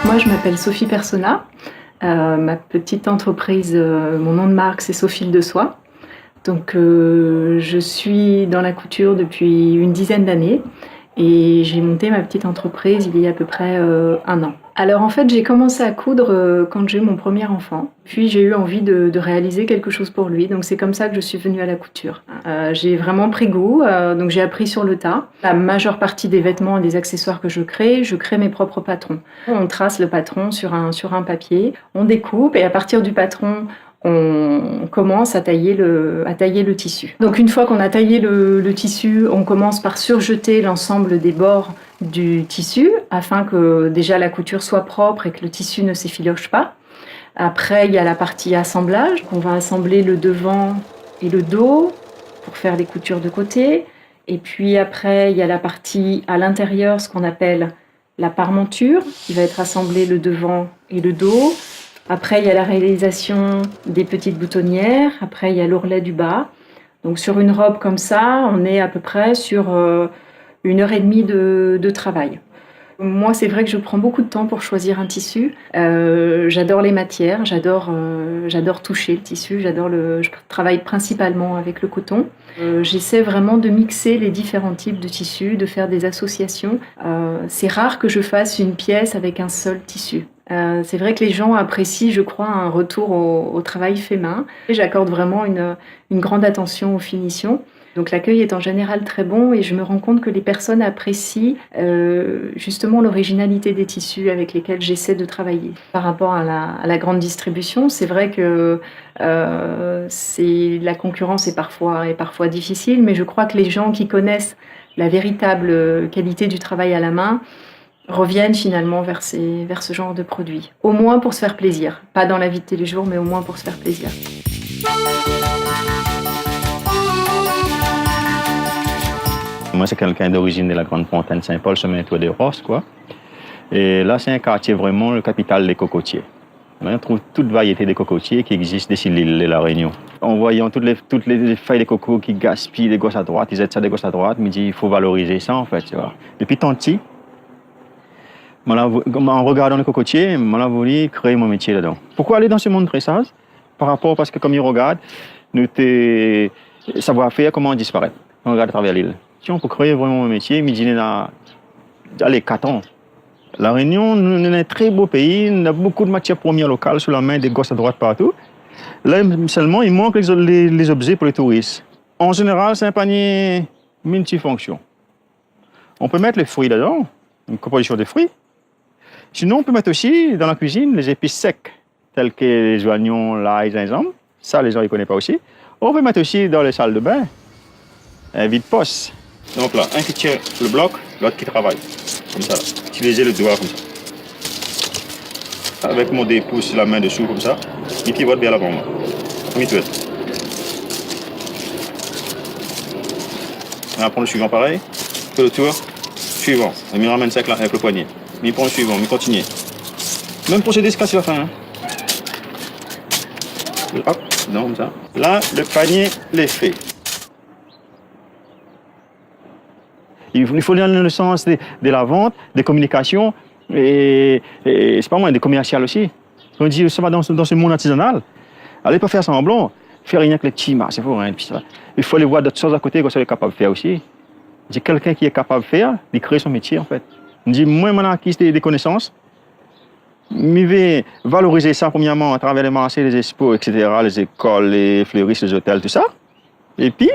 Moi, je m'appelle Sophie Persona. Ma petite entreprise, mon nom de marque, c'est Sophie de Soie. Donc, je suis dans la couture depuis une dizaine d'années et j'ai monté ma petite entreprise il y a à peu près 1 an. Alors, en fait, j'ai commencé à coudre quand j'ai eu mon premier enfant. Puis, j'ai eu envie de réaliser quelque chose pour lui. Donc, c'est comme ça que je suis venue à la couture. J'ai vraiment pris goût, donc j'ai appris sur le tas. La majeure partie des vêtements et des accessoires que je crée mes propres patrons. On trace le patron sur un papier, on découpe et à partir du patron, on commence à tailler le tissu. Donc une fois qu'on a taillé le tissu, on commence par surjeter l'ensemble des bords du tissu afin que déjà la couture soit propre et que le tissu ne s'effiloche pas. Après, il y a la partie assemblage. On va assembler le devant et le dos pour faire des coutures de côté. Et puis après, il y a la partie à l'intérieur, ce qu'on appelle la parmenture, qui va être assemblée le devant et le dos. Après, il y a la réalisation des petites boutonnières. Après, il y a l'ourlet du bas. Donc, sur une robe comme ça, on est à peu près sur 1h30 de travail. Moi, c'est vrai que je prends beaucoup de temps pour choisir un tissu. J'adore les matières, j'adore toucher le tissu, je travaille principalement avec le coton. J'essaie vraiment de mixer les différents types de tissus, de faire des associations. C'est rare que je fasse une pièce avec un seul tissu. C'est vrai que les gens apprécient, je crois, un retour au travail fait main. Et j'accorde vraiment une grande attention aux finitions. Donc l'accueil est en général très bon et je me rends compte que les personnes apprécient justement l'originalité des tissus avec lesquels j'essaie de travailler. Par rapport à la grande distribution, c'est vrai que la concurrence est parfois difficile, mais je crois que les gens qui connaissent la véritable qualité du travail à la main reviennent finalement vers ce genre de produits. Au moins pour se faire plaisir. Pas dans la vie de tous les jours, mais au moins pour se faire plaisir. Moi, c'est quelqu'un d'origine de la Grande Fontaine Saint-Paul, chemin Tour des Rosses, quoi. Et là, c'est un quartier vraiment le capital des cocotiers. On trouve toute variété de cocotiers qui existent d'ici l'île de la Réunion. En voyant toutes les feuilles de coco qui gaspillent de gauche à droite, ils jettent ça de gauche à droite, mais il faut valoriser ça, en fait, tu vois. Depuis tant petit, en regardant les cocotiers, on a voulu créer mon métier là-dedans. Pourquoi aller dans ce monde tressage? Parce que comme ils regardent, nous savoir-faire, comment disparaître. On regarde à travers l'île. Si on peut créer vraiment un métier, il a 4 ans. La Réunion, nous est un très beau pays, on a beaucoup de matières premières locales sous la main, de gauche à droite partout. Là, seulement, il manque les objets pour les touristes. En général, c'est un panier multifonction. On peut mettre les fruits dedans, une composition de fruits. Sinon, on peut mettre aussi dans la cuisine les épices secs, telles que les oignons, l'ail, les gingembre. Ça, les gens ne connaissent pas aussi. On peut mettre aussi dans les salles de bain un vide-poste. Donc là, un qui tient le bloc, l'autre qui travaille. Comme ça, là. Utilisez le doigt comme ça. Avec mon dépousse, la main dessous comme ça. Il pivote bien l'avant. On va prendre le suivant pareil. Fait le tour. Suivant. On me ramène ça avec le poignet. Mais prend le suivant, mais continue. Même procédé se casse la fin. Hein. Hop, non, comme ça. Là, le panier l'est fait. Il faut aller dans le sens de la vente, des communications, et c'est pas moi, des commerciales aussi. On dit, ça va dans ce monde artisanal. Allez pas faire semblant, faire rien que les petits marchés, il faut aller voir d'autres choses à côté que ça est capable de faire aussi. J'ai quelqu'un qui est capable de faire, de créer son métier en fait. On dit, moi, je acquis des connaissances, je vais valoriser ça premièrement à travers les marchés, les expos, etc., les écoles, les fleuristes, les hôtels, tout ça. Et puis,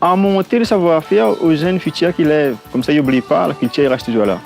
à monter le savoir-faire aux jeunes futurs qui lèvent. Comme ça, ils n'oublient pas, la culture reste toujours là.